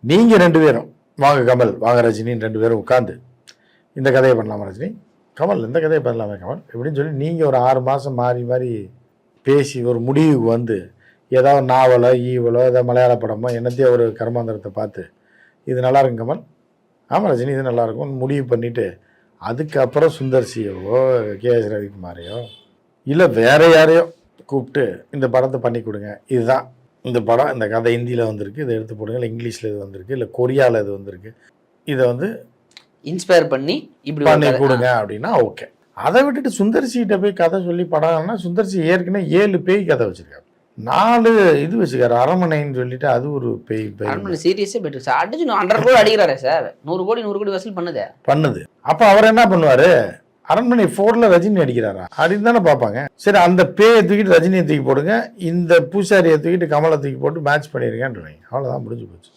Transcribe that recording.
நீங்கள் 2 பேரும் வாங்க கமல் வாங்க ரஜினின்னு 2 பேரும் உட்காந்து இந்த கதையை பண்ணலாமா ரஜினி, கமல் இந்த கதையை பண்ணலாமே கமல் இப்படின்னு சொல்லி நீங்கள் ஒரு 6 மாதம் மாறி மாறி பேசி ஒரு முடிவுக்கு வந்து ஏதாவது நாவலோ ஈவலோ ஏதாவது மலையாள படமோ என்னத்தையோ ஒரு கர்மாந்திரத்தை பார்த்து இது நல்லா இருக்கும் கமல், ஆமாம் ரஜினி இது நல்லாயிருக்கும் முடிவு பண்ணிவிட்டு அதுக்கப்புறம் சுந்தர் சியோவோ கேஎஸ் ரவிக்குமாரையோ இல்லை வேற யாரையோ கூப்பிட்டு இந்த படத்தை பண்ணி கொடுங்க, இதுதான் இந்த படம், இந்த கதை ஹிந்தியில் வந்திருக்கு, இதை எடுத்து போடுங்க, இல்லை இங்கிலீஷில் இது வந்திருக்கு, இல்லை கொரியாவில் இது வந்திருக்கு, இதை வந்து இன்ஸ்பயர் பண்ணி இப்படி பண்ணி கொடுங்க அப்படின்னா ஓகே. அதை விட்டுட்டு சுந்தர்சிகிட்ட போய் கதை சொல்லி படம்னா சுந்தர்சி ஏற்கனவே 7 பேய் கதை வச்சிருக்காரு, 4 இது வச்சுக்காரு அரண்மனைன்னு சொல்லிட்டு அது ஒரு பேய் அரண்மனை சீரியஸே பெட்டர் சார். அடிச்சு 100 கோடி அடிக்கிறாரே சார், 100 கோடி வசூல் பண்ணுது. அப்போ அவர் என்ன பண்ணுவார், அரண்மனை 4ல் ரஜினி அடிக்கிறாரா அப்படின்னு தானே பார்ப்பாங்க. சரி அந்த பேயை தூக்கிட்டு ரஜினியை தூக்கி போடுங்க, இந்த பூசாரியை தூக்கிட்டு கமலை தூக்கி போட்டு மேட்ச் பண்ணிடுங்கன்னு அவ்வளோதான் முடிஞ்சு போச்சு.